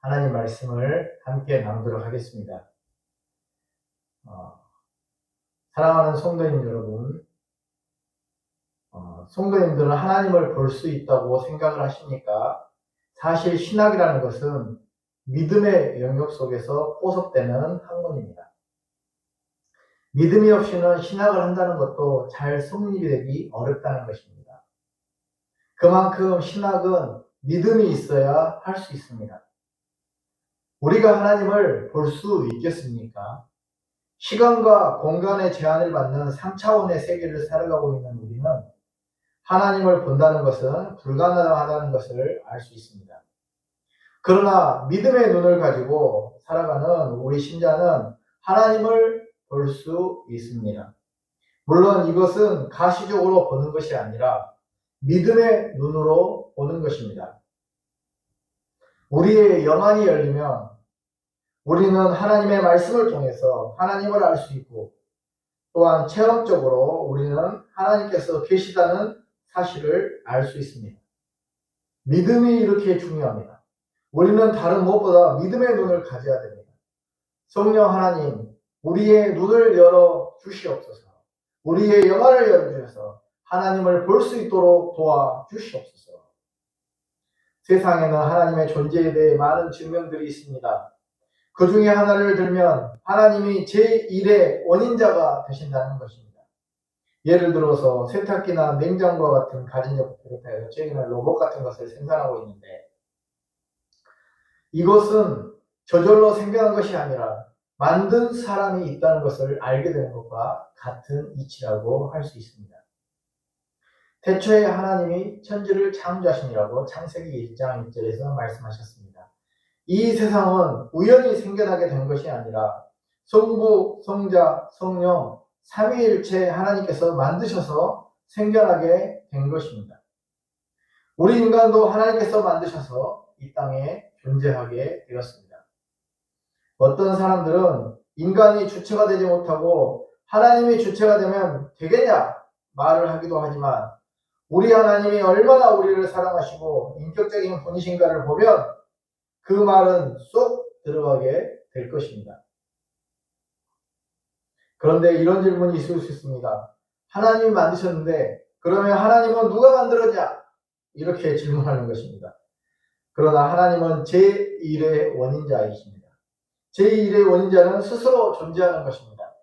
하나님 말씀을 함께 나누도록 하겠습니다. 사랑하는 성도님 여러분, 성도님들은 하나님을 볼 수 있다고 생각을 하십니까? 사실 신학이라는 것은 믿음의 영역 속에서 포섭되는 학문입니다. 믿음이 없이는 신학을 한다는 것도 잘 성립이 되기 어렵다는 것입니다. 그만큼 신학은 믿음이 있어야 할 수 있습니다. 우리가 하나님을 볼 수 있겠습니까? 시간과 공간의 제한을 받는 3차원의 세계를 살아가고 있는 우리는 하나님을 본다는 것은 불가능하다는 것을 알 수 있습니다. 그러나 믿음의 눈을 가지고 살아가는 우리 신자는 하나님을 볼 수 있습니다. 물론 이것은 가시적으로 보는 것이 아니라 믿음의 눈으로 보는 것입니다. 우리의 영안이 열리면 우리는 하나님의 말씀을 통해서 하나님을 알 수 있고, 또한 체험적으로 우리는 하나님께서 계시다는 사실을 알 수 있습니다. 믿음이 이렇게 중요합니다. 우리는 다른 무엇보다 믿음의 눈을 가져야 됩니다. 성령 하나님, 우리의 눈을 열어 주시옵소서. 우리의 영안을 열어 주셔서 하나님을 볼 수 있도록 도와 주시옵소서. 세상에는 하나님의 존재에 대해 많은 증명들이 있습니다. 그 중에 하나를 들면 하나님이 제1의 원인자가 되신다는 것입니다. 예를 들어서 세탁기나 냉장고와 같은 가전제품 비롯하여 최근에 로봇 같은 것을 생산하고 있는데, 이것은 저절로 생겨난 것이 아니라 만든 사람이 있다는 것을 알게 되는 것과 같은 이치라고 할 수 있습니다. 태초에 하나님이 천지를 창조하시니라고 창세기 1장 1절에서 말씀하셨습니다. 이 세상은 우연히 생겨나게 된 것이 아니라 성부, 성자, 성령 삼위일체 하나님께서 만드셔서 생겨나게 된 것입니다. 우리 인간도 하나님께서 만드셔서 이 땅에 존재하게 되었습니다. 어떤 사람들은 인간이 주체가 되지 못하고 하나님이 주체가 되면 되겠냐 말을 하기도 하지만, 우리 하나님이 얼마나 우리를 사랑하시고 인격적인 분이신가를 보면 그 말은 쏙 들어가게 될 것입니다. 그런데 이런 질문이 있을 수 있습니다. 하나님이 만드셨는데 그러면 하나님은 누가 만들었냐? 이렇게 질문하는 것입니다. 그러나 하나님은 제1의 원인자이십니다. 제1의 원인자는 스스로 존재하는 것입니다.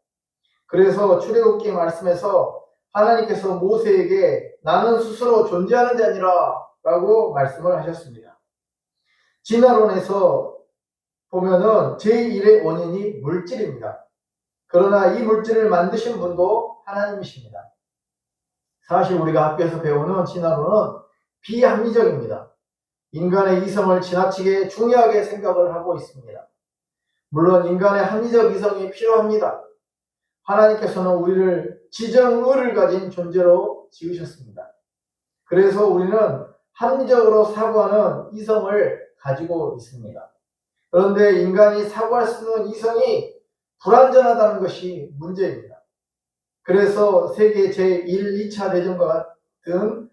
그래서 출애굽기 말씀에서 하나님께서 모세에게 나는 스스로 존재하는 자니라 라고 말씀을 하셨습니다. 진화론에서 보면은 제1의 원인이 물질입니다. 그러나 이 물질을 만드신 분도 하나님이십니다. 사실 우리가 학교에서 배우는 진화론은 비합리적입니다. 인간의 이성을 지나치게 중요하게 생각을 하고 있습니다. 물론 인간의 합리적 이성이 필요합니다. 하나님께서는 우리를 지정의를 가진 존재로 지으셨습니다. 그래서 우리는 합리적으로 사고하는 이성을 가지고 있습니다. 그런데 인간이 사고할 수 있는 이성이 불완전하다는 것이 문제입니다. 그래서 세계 제1, 2차 대전과 같은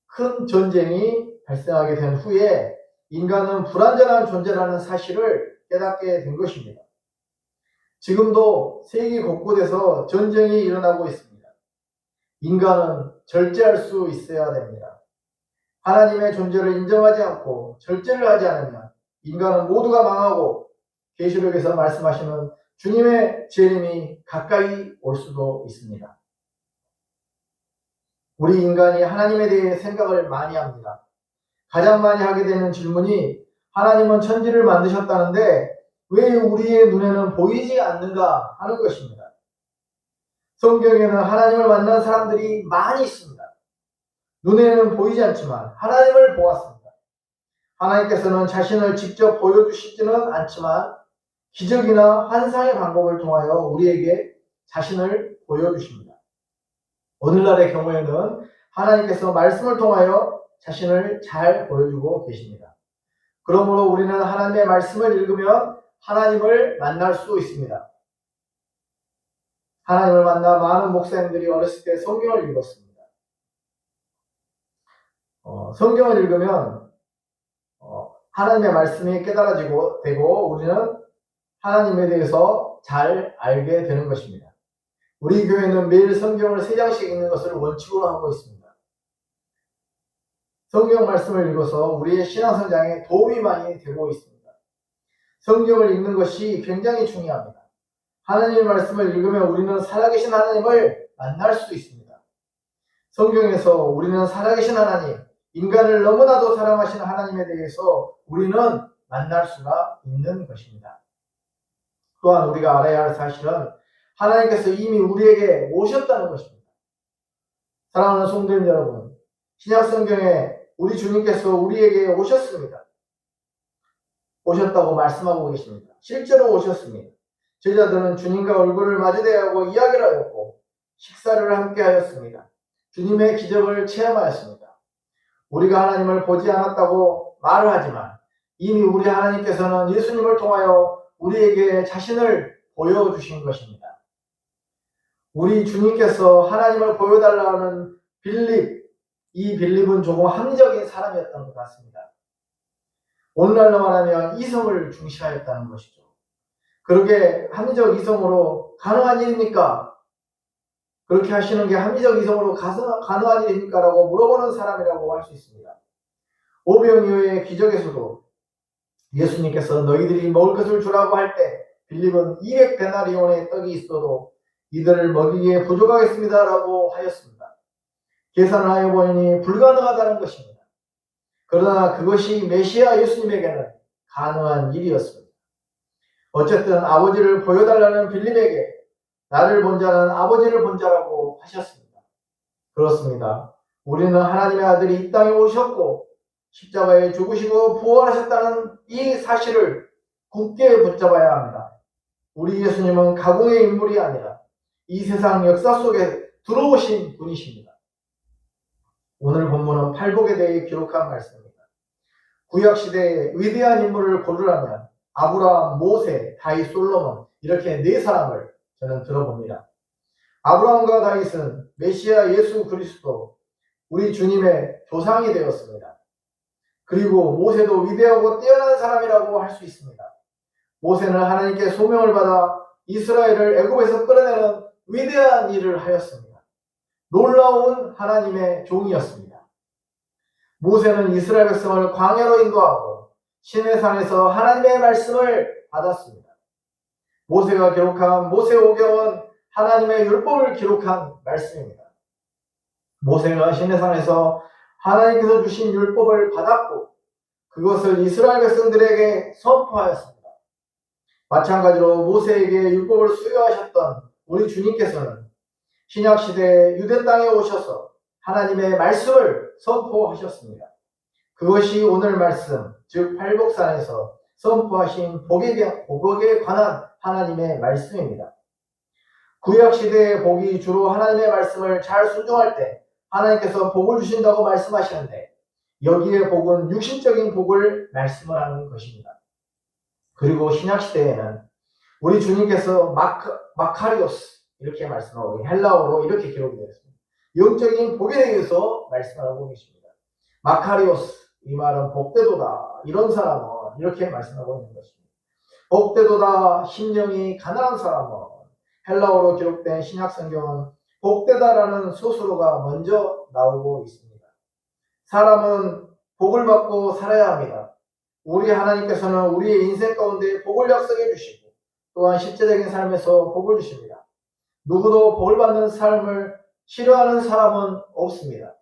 큰 전쟁이 발생하게 된 후에 인간은 불완전한 존재라는 사실을 깨닫게 된 것입니다. 지금도 세계 곳곳에서 전쟁이 일어나고 있습니다. 인간은 절제할 수 있어야 됩니다. 하나님의 존재를 인정하지 않고 절제를 하지 않으면 인간은 모두가 망하고 계시록에서 말씀하시는 주님의 재림이 가까이 올 수도 있습니다. 우리 인간이 하나님에 대해 생각을 많이 합니다. 가장 많이 하게 되는 질문이 하나님은 천지를 만드셨다는데 왜 우리의 눈에는 보이지 않는가 하는 것입니다. 성경에는 하나님을 만난 사람들이 많이 있습니다. 눈에는 보이지 않지만 하나님을 보았습니다. 하나님께서는 자신을 직접 보여주시지는 않지만 기적이나 환상의 방법을 통하여 우리에게 자신을 보여주십니다. 오늘날의 경우에는 하나님께서 말씀을 통하여 자신을 잘 보여주고 계십니다. 그러므로 우리는 하나님의 말씀을 읽으면 하나님을 만날 수 있습니다. 하나님을 만나 많은 목사님들이 어렸을 때 성경을 읽었습니다. 성경을 읽으면 하나님의 말씀이 깨달아지고 되고 우리는 하나님에 대해서 잘 알게 되는 것입니다. 우리 교회는 매일 성경을 3장씩 읽는 것을 원칙으로 하고 있습니다. 성경 말씀을 읽어서 우리의 신앙 성장에 도움이 많이 되고 있습니다. 성경을 읽는 것이 굉장히 중요합니다. 하나님의 말씀을 읽으면 우리는 살아계신 하나님을 만날 수 있습니다. 성경에서 우리는 살아계신 하나님, 인간을 너무나도 사랑하시는 하나님에 대해서 우리는 만날 수가 있는 것입니다. 또한 우리가 알아야 할 사실은 하나님께서 이미 우리에게 오셨다는 것입니다. 사랑하는 성도님 여러분, 신약성경에 우리 주님께서 우리에게 오셨습니다. 오셨다고 말씀하고 계십니다. 실제로 오셨습니다. 제자들은 주님과 얼굴을 마주대하고 이야기를 하였고 식사를 함께 하였습니다. 주님의 기적을 체험하였습니다. 우리가 하나님을 보지 않았다고 말을 하지만 이미 우리 하나님께서는 예수님을 통하여 우리에게 자신을 보여주신 것입니다. 우리 주님께서 하나님을 보여달라는 이 빌립은 조금 합리적인 사람이었던 것 같습니다. 오늘날로 말하면 이성을 중시하였다는 것이죠. 그렇게 합리적 이성으로 가능한 일입니까? 그렇게 하시는 게 합리적 이성으로 가능한 일입니까? 라고 물어보는 사람이라고 할 수 있습니다. 오병이어의 기적에서도 예수님께서 너희들이 먹을 것을 주라고 할 때 빌립은 200데나리온의 떡이 있어도 이들을 먹이기에 부족하겠습니다 라고 하였습니다. 계산을 하여 보니 불가능하다는 것입니다. 그러나 그것이 메시아 예수님에게는 가능한 일이었습니다. 어쨌든 아버지를 보여달라는 빌립에게 나를 본 자는 아버지를 본 자라고 하셨습니다. 그렇습니다. 우리는 하나님의 아들이 이 땅에 오셨고 십자가에 죽으시고 부활하셨다는 이 사실을 굳게 붙잡아야 합니다. 우리 예수님은 가공의 인물이 아니라 이 세상 역사 속에 들어오신 분이십니다. 오늘 본문은 팔복에 대해 기록한 말씀입니다. 구약시대의 위대한 인물을 고르라면 아브라함, 모세, 다윗, 솔로몬 이렇게 4사람을 저는 들어봅니다. 아브라함과 다윗은 메시아 예수 그리스도 우리 주님의 조상이 되었습니다. 그리고 모세도 위대하고 뛰어난 사람이라고 할 수 있습니다. 모세는 하나님께 소명을 받아 이스라엘을 애굽에서 끌어내는 위대한 일을 하였습니다. 놀라운 하나님의 종이었습니다. 모세는 이스라엘 백성을 광야로 인도하고 시내산에서 하나님의 말씀을 받았습니다. 모세가 기록한 모세오경은 하나님의 율법을 기록한 말씀입니다. 모세가 시내산에서 하나님께서 주신 율법을 받았고 그것을 이스라엘 백성들에게 선포하였습니다. 마찬가지로 모세에게 율법을 수여하셨던 우리 주님께서는 신약시대에 유대 땅에 오셔서 하나님의 말씀을 선포하셨습니다. 그것이 오늘 말씀, 즉 팔복산에서 선포하신 복에 관한 하나님의 말씀입니다. 구약시대의 복이 주로 하나님의 말씀을 잘 순종할 때 하나님께서 복을 주신다고 말씀하시는데 여기에 복은 육신적인 복을 말씀을 하는 것입니다. 그리고 신약시대에는 우리 주님께서 마카리오스 이렇게 말씀하고 헬라어로 이렇게 기록이 되었습니다. 영적인 복에 대해서 말씀하고 계십니다. 마카리오스 이 말은 복되도다 이런 사람은 이렇게 말씀하고 있는 것입니다. 복되도다 심령이 가난한 사람은 헬라어로 기록된 신약성경은 복되다라는 소수로가 먼저 나오고 있습니다. 사람은 복을 받고 살아야 합니다. 우리 하나님께서는 우리의 인생 가운데 복을 약속해 주시고 또한 실제적인 삶에서 복을 주십니다. 누구도 복을 받는 삶을 싫어하는 사람은 없습니다.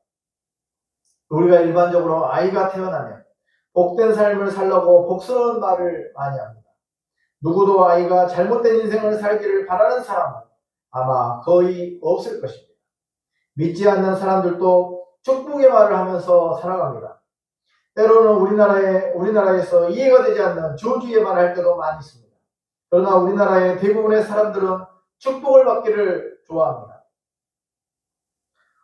우리가 일반적으로 아이가 태어나면 복된 삶을 살려고 복스러운 말을 많이 합니다. 누구도 아이가 잘못된 인생을 살기를 바라는 사람은 아마 거의 없을 것입니다. 믿지 않는 사람들도 축복의 말을 하면서 살아갑니다. 때로는 우리나라에서 이해가 되지 않는 저주의 말을 할 때도 많이 있습니다. 그러나 우리나라의 대부분의 사람들은 축복을 받기를 좋아합니다.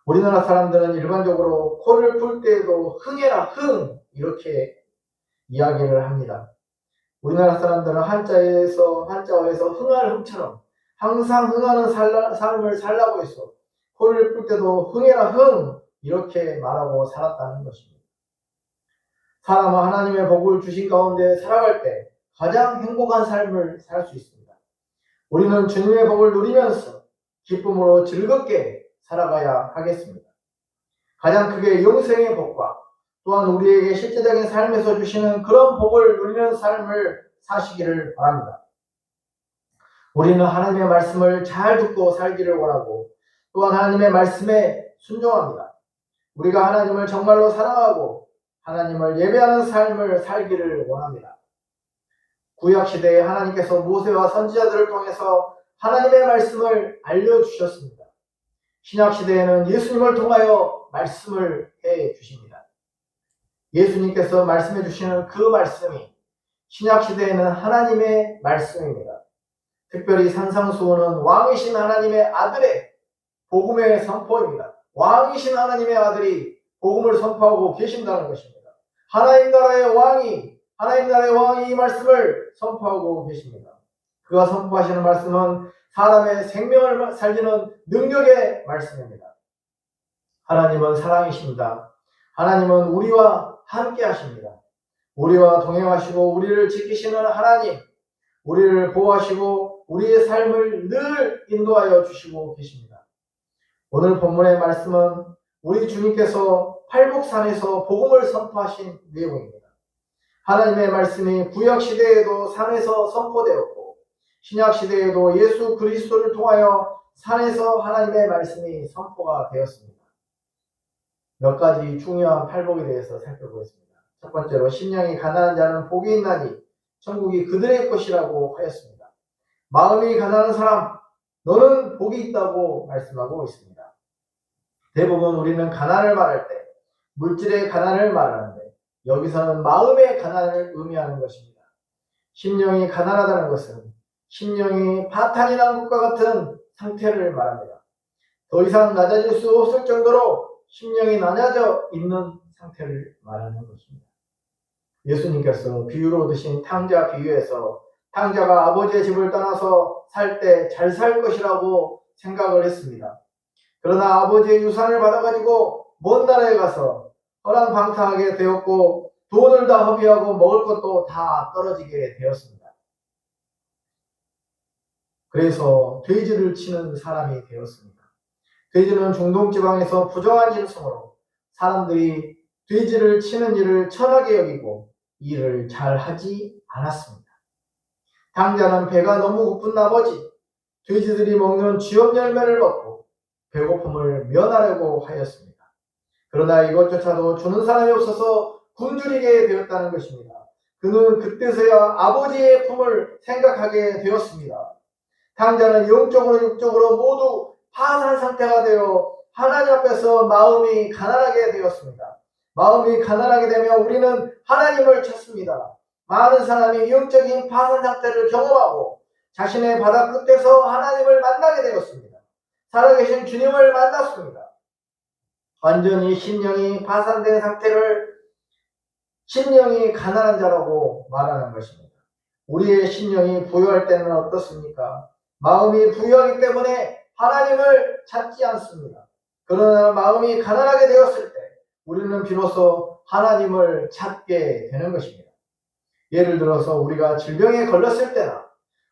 우리나라 사람들은 일반적으로 코를 풀 때에도 흥해라 흥 이렇게 이야기를 합니다. 우리나라 사람들은 한자어에서 흥할 흥처럼 항상 흥하는 삶을 살라고 해서 코를 풀 때도 흥해라 흥 이렇게 말하고 살았다는 것입니다. 사람은 하나님의 복을 주신 가운데 살아갈 때 가장 행복한 삶을 살 수 있습니다. 우리는 주님의 복을 누리면서 기쁨으로 즐겁게 살아가야 하겠습니다. 가장 크게 영생의 복과 또한 우리에게 실제적인 삶에서 주시는 그런 복을 누리는 삶을 사시기를 바랍니다. 우리는 하나님의 말씀을 잘 듣고 살기를 원하고 또한 하나님의 말씀에 순종합니다. 우리가 하나님을 정말로 사랑하고 하나님을 예배하는 삶을 살기를 원합니다. 구약시대에 하나님께서 모세와 선지자들을 통해서 하나님의 말씀을 알려주셨습니다. 신약시대에는 예수님을 통하여 말씀을 해주십니다. 예수님께서 말씀해 주시는 그 말씀이 신약시대에는 하나님의 말씀입니다. 특별히 산상수훈은 왕이신 하나님의 아들의 복음의 선포입니다. 왕이신 하나님의 아들이 복음을 선포하고 계신다는 것입니다. 하나님 나라의 왕이 이 말씀을 선포하고 계십니다. 그가 선포하시는 말씀은 사람의 생명을 살리는 능력의 말씀입니다. 하나님은 사랑이십니다. 하나님은 우리와 함께 하십니다. 우리와 동행하시고 우리를 지키시는 하나님, 우리를 보호하시고 우리의 삶을 늘 인도하여 주시고 계십니다. 오늘 본문의 말씀은 우리 주님께서 팔복산에서 복음을 선포하신 내용입니다. 하나님의 말씀이 구약시대에도 산에서 선포되었고 신약시대에도 예수 그리스도를 통하여 산에서 하나님의 말씀이 선포가 되었습니다. 몇 가지 중요한 팔복에 대해서 살펴보겠습니다. 첫 번째로 심령이 가난한 자는 복이 있나니 천국이 그들의 것이라고 하였습니다. 마음이 가난한 사람, 너는 복이 있다고 말씀하고 있습니다. 대부분 우리는 가난을 말할 때 물질의 가난을 말하는데 여기서는 마음의 가난을 의미하는 것입니다. 심령이 가난하다는 것은 심령이 파탄이 난 것과 같은 상태를 말합니다. 더 이상 낮아질 수 없을 정도로 심령이 낮아져 있는 상태를 말하는 것입니다. 예수님께서 비유로 드신 탕자 비유에서 탕자가 아버지의 집을 떠나서 살 때 잘 살 것이라고 생각을 했습니다. 그러나 아버지의 유산을 받아가지고 먼 나라에 가서 허랑방탕하게 되었고 돈을 다 허비하고 먹을 것도 다 떨어지게 되었습니다. 그래서 돼지를 치는 사람이 되었습니다. 돼지는 중동지방에서 부정한 짐승으로 사람들이 돼지를 치는 일을 천하게 여기고 일을 잘 하지 않았습니다. 탕자는 배가 너무 고픈 나머지 돼지들이 먹는 쥐업 열매를 먹고 배고픔을 면하려고 하였습니다. 그러나 이것조차도 주는 사람이 없어서 굶주리게 되었다는 것입니다. 그는 그때서야 아버지의 품을 생각하게 되었습니다. 탕자는 영적으로 육적으로 모두 파산 상태가 되어 하나님 앞에서 마음이 가난하게 되었습니다. 마음이 가난하게 되면 우리는 하나님을 찾습니다. 많은 사람이 영적인 파산 상태를 경험하고 자신의 바다 끝에서 하나님을 만나게 되었습니다. 살아계신 주님을 만났습니다. 완전히 심령이 파산된 상태를 심령이 가난한 자라고 말하는 것입니다. 우리의 심령이 부유할 때는 어떻습니까? 마음이 부유하기 때문에 하나님을 찾지 않습니다. 그러나 마음이 가난하게 되었을 때 우리는 비로소 하나님을 찾게 되는 것입니다. 예를 들어서 우리가 질병에 걸렸을 때나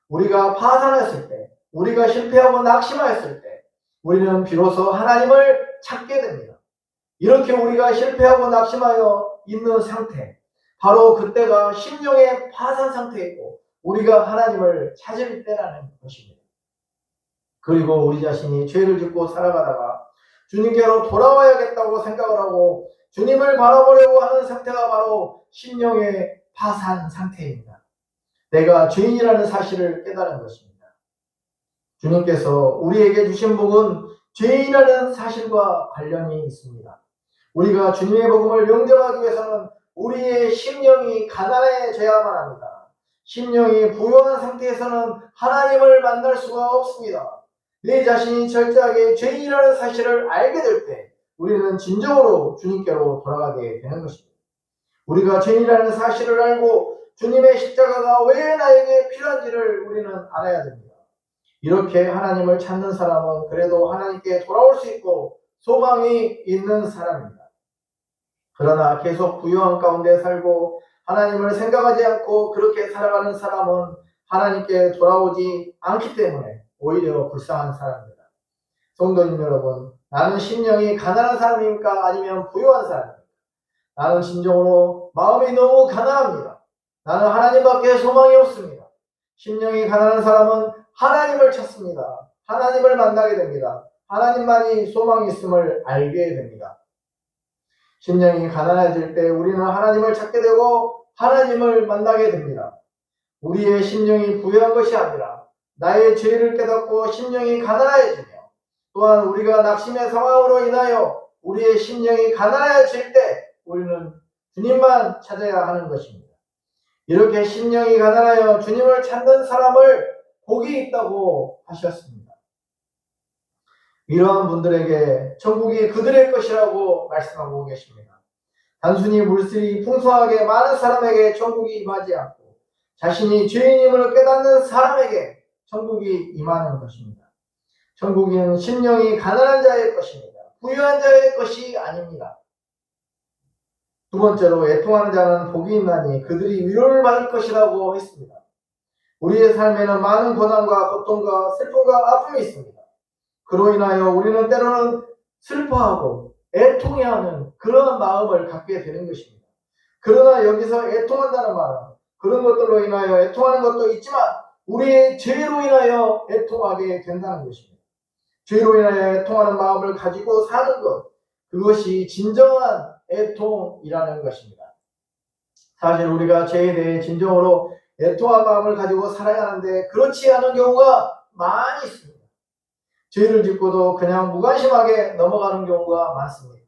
우리가 파산했을 때, 우리가 실패하고 낙심하였을 때 우리는 비로소 하나님을 찾게 됩니다. 이렇게 우리가 실패하고 낙심하여 있는 상태, 바로 그때가 심령의 파산 상태이고 우리가 하나님을 찾을 때라는 것입니다. 그리고 우리 자신이 죄를 짓고 살아가다가 주님께로 돌아와야겠다고 생각을 하고 주님을 바라보려고 하는 상태가 바로 심령의 파산 상태입니다. 내가 죄인이라는 사실을 깨달은 것입니다. 주님께서 우리에게 주신 복은 죄인이라는 사실과 관련이 있습니다. 우리가 주님의 복음을 영접하기 위해서는 우리의 심령이 가난해져야만 합니다. 심령이 부유한 상태에서는 하나님을 만날 수가 없습니다. 내 자신이 철저하게 죄인이라는 사실을 알게 될 때 우리는 진정으로 주님께로 돌아가게 되는 것입니다. 우리가 죄인이라는 사실을 알고 주님의 십자가가 왜 나에게 필요한지를 우리는 알아야 됩니다. 이렇게 하나님을 찾는 사람은 그래도 하나님께 돌아올 수 있고 소망이 있는 사람입니다. 그러나 계속 부유한 가운데 살고 하나님을 생각하지 않고 그렇게 살아가는 사람은 하나님께 돌아오지 않기 때문에 오히려 불쌍한 사람입니다. 성도님 여러분, 나는 심령이 가난한 사람입니까? 아니면 부유한 사람입니까? 나는 진정으로 마음이 너무 가난합니다. 나는 하나님밖에 소망이 없습니다. 심령이 가난한 사람은 하나님을 찾습니다. 하나님을 만나게 됩니다. 하나님만이 소망이 있음을 알게 됩니다. 심령이 가난해질 때 우리는 하나님을 찾게 되고 하나님을 만나게 됩니다. 우리의 심령이 부유한 것이 아니라 나의 죄를 깨닫고 심령이 가난해지며 또한 우리가 낙심의 상황으로 인하여 우리의 심령이 가난해질 때 우리는 주님만 찾아야 하는 것입니다. 이렇게 심령이 가난하여 주님을 찾는 사람을 복이 있다고 하셨습니다. 이러한 분들에게 천국이 그들의 것이라고 말씀하고 계십니다. 단순히 물질이 풍성하게 많은 사람에게 천국이 임하지 않고 자신이 죄인임을 깨닫는 사람에게 천국이 임하는 것입니다. 천국은 심령이 가난한 자의 것입니다. 부유한 자의 것이 아닙니다. 두 번째로 애통하는 자는 복이 있나니 그들이 위로를 받을 것이라고 했습니다. 우리의 삶에는 많은 고난과 고통과 슬픔과 아픔이 있습니다. 그로 인하여 우리는 때로는 슬퍼하고 애통해하는 그런 마음을 갖게 되는 것입니다. 그러나 여기서 애통한다는 말은 그런 것들로 인하여 애통하는 것도 있지만 우리의 죄로 인하여 애통하게 된다는 것입니다. 죄로 인하여 애통하는 마음을 가지고 사는 것, 그것이 진정한 애통이라는 것입니다. 사실 우리가 죄에 대해 진정으로 애통한 마음을 가지고 살아야 하는데 그렇지 않은 경우가 많이 있습니다. 죄를 짓고도 그냥 무관심하게 넘어가는 경우가 많습니다.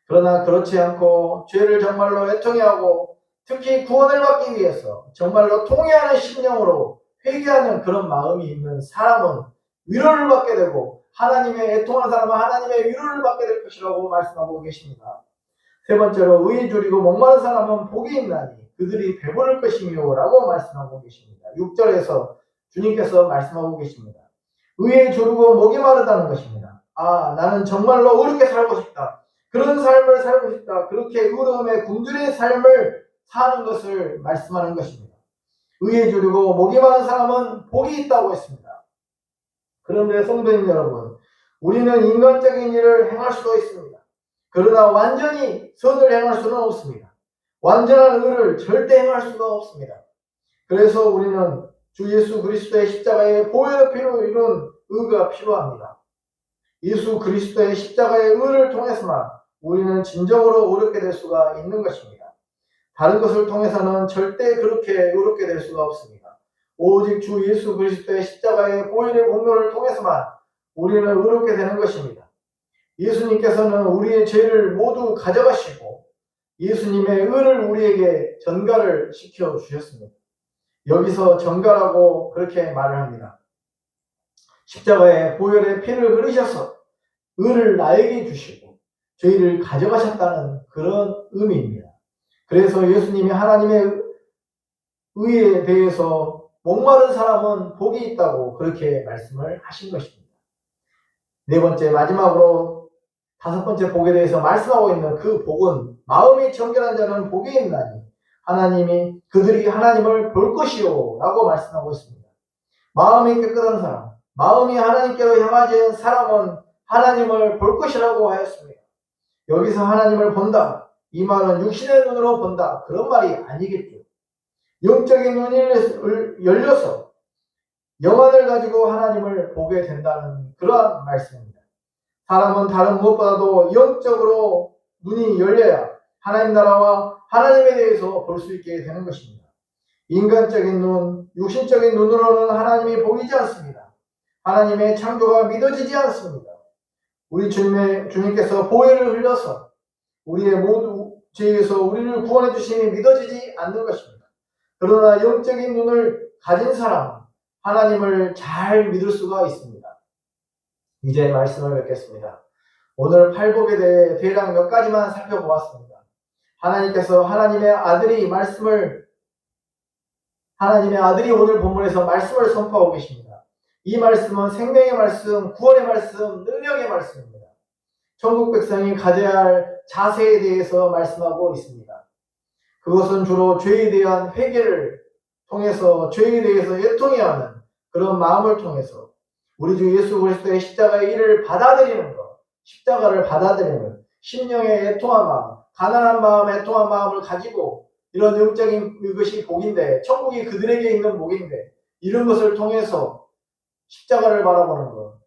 그러나 그렇지 않고 죄를 정말로 애통해하고 특히 구원을 받기 위해서 정말로 통회하는 심령으로 회개하는 그런 마음이 있는 사람은 위로를 받게 되고 하나님의 애통하는 사람은 하나님의 위로를 받게 될 것이라고 말씀하고 계십니다. 세 번째로 의에 줄이고 목마른 사람은 복이 있나니 그들이 배부를 것이며 라고 말씀하고 계십니다. 6절에서 주님께서 말씀하고 계십니다. 의에 주르고 목이 마르다는 것입니다. 나는 정말로 의롭게 살고 싶다. 그런 삶을 살고 싶다. 그렇게 의로움의 굶주린 삶을 사는 것을 말씀하는 것입니다. 의에 주르고 목이 마른 사람은 복이 있다고 했습니다. 그런데 성도님 여러분, 우리는 인간적인 일을 행할 수도 있습니다. 그러나 완전히 선을 행할 수는 없습니다. 완전한 의를 절대 행할 수가 없습니다. 그래서 우리는 주 예수 그리스도의 십자가의 보혈의 피로 이룬 의가 필요합니다. 예수 그리스도의 십자가의 의를 통해서만 우리는 진정으로 의롭게 될 수가 있는 것입니다. 다른 것을 통해서는 절대 그렇게 의롭게 될 수가 없습니다. 오직 주 예수 그리스도의 십자가의 보혈의 공로를 통해서만 우리는 의롭게 되는 것입니다. 예수님께서는 우리의 죄를 모두 가져가시고 예수님의 의를 우리에게 전가를 시켜 주셨습니다. 여기서 전가라고 그렇게 말을 합니다. 십자가의 보혈의 피를 흘리셔서 의를 나에게 주시고 죄를 가져가셨다는 그런 의미입니다. 그래서 예수님이 하나님의 의에 대해서 목마른 사람은 복이 있다고 그렇게 말씀을 하신 것입니다. 네 번째, 마지막으로 다섯 번째 복에 대해서 말씀하고 있는 그 복은 마음이 정결한 자는 복이 있나니 하나님이 그들이 하나님을 볼 것이요 라고 말씀하고 있습니다. 마음이 깨끗한 사람, 마음이 하나님께로 향하지 사람은 하나님을 볼 것이라고 하였습니다. 여기서 하나님을 본다, 이 말은 육신의 눈으로 본다, 그런 말이 아니겠죠. 영적인 눈이 열려서 영안을 가지고 하나님을 보게 된다는 그러한 말씀입니다. 사람은 다른 무엇보다도 영적으로 눈이 열려야 하나님 나라와 하나님에 대해서 볼 수 있게 되는 것입니다. 인간적인 눈, 육신적인 눈으로는 하나님이 보이지 않습니다. 하나님의 창조가 믿어지지 않습니다. 우리 주님께서 보혈을 흘려서 우리의 모두 죄에서 우리를 구원해 주심이 믿어지지 않는 것입니다. 그러나 영적인 눈을 가진 사람은 하나님을 잘 믿을 수가 있습니다. 이제 말씀을 뵙겠습니다. 오늘 팔복에 대해 대략 몇 가지만 살펴보았습니다. 하나님께서 하나님의 아들이 오늘 본문에서 말씀을 선포하고 계십니다. 이 말씀은 생명의 말씀, 구원의 말씀, 능력의 말씀입니다. 천국 백성이 가져야 할 자세에 대해서 말씀하고 있습니다. 그것은 주로 죄에 대한 회개를 통해서 죄에 대해서 애통해야 하는 그런 마음을 통해서 우리 주 예수 그리스도의 십자가의 일을 받아들이는 것, 십자가를 받아들이는 심령의 애통한 마음, 가난한 마음, 애통한 마음을 가지고 이런 영적인 이것이 복인데, 천국이 그들에게 있는 복인데, 이런 것을 통해서 십자가를 바라보는 것,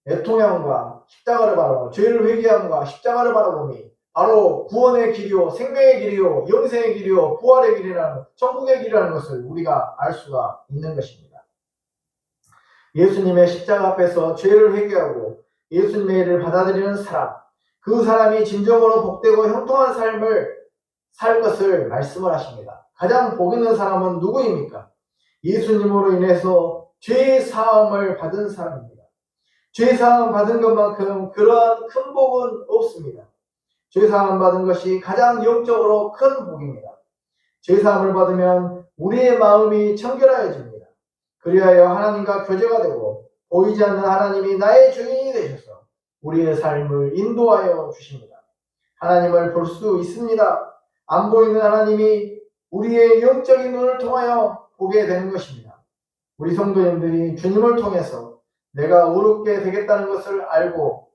애통함과 십자가를 바라보고 죄를 회개함과 십자가를 바라보니 바로 구원의 길이요, 생명의 길이요, 영생의 길이요, 부활의 길이라는, 천국의 길이라는 것을 우리가 알 수가 있는 것입니다. 예수님의 십자가 앞에서 죄를 회개하고 예수님의 일을 받아들이는 사람, 그 사람이 진정으로 복되고 형통한 삶을 살 것을 말씀을 하십니다. 가장 복 있는 사람은 누구입니까? 예수님으로 인해서 죄 사함을 받은 사람입니다. 죄 사함 받은 것만큼 그러한 큰 복은 없습니다. 죄 사함 받은 것이 가장 영적으로 큰 복입니다. 죄 사함을 받으면 우리의 마음이 청결하여집니다. 그리하여 하나님과 교제가 되고 보이지 않는 하나님이 나의 주인이 되셔서 우리의 삶을 인도하여 주십니다. 하나님을 볼 수 있습니다. 안 보이는 하나님이 우리의 영적인 눈을 통하여 보게 되는 것입니다. 우리 성도님들이 주님을 통해서 내가 의롭게 되겠다는 것을 알고,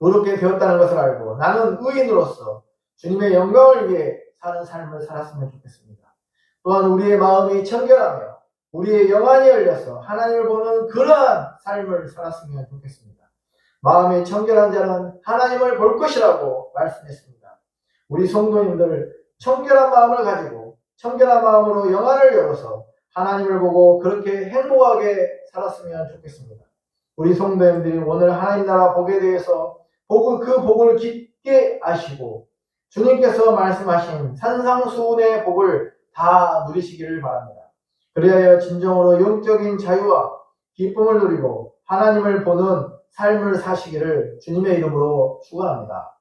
의롭게 되었다는 것을 알고 나는 의인으로서 주님의 영광을 위해 사는 삶을 살았으면 좋겠습니다. 또한 우리의 마음이 청결하며 우리의 영안이 열려서 하나님을 보는 그러한 삶을 살았으면 좋겠습니다. 마음이 청결한 자는 하나님을 볼 것이라고 말씀했습니다. 우리 성도님들 청결한 마음을 가지고 청결한 마음으로 영안을 열어서 하나님을 보고 그렇게 행복하게 살았으면 좋겠습니다. 우리 성도님들이 오늘 하나님 나라 복에 대해서 그 복을 깊게 아시고 주님께서 말씀하신 산상수훈의 복을 다 누리시기를 바랍니다. 그리하여 진정으로 영적인 자유와 기쁨을 누리고 하나님을 보는 삶을 사시기를 주님의 이름으로 축원합니다.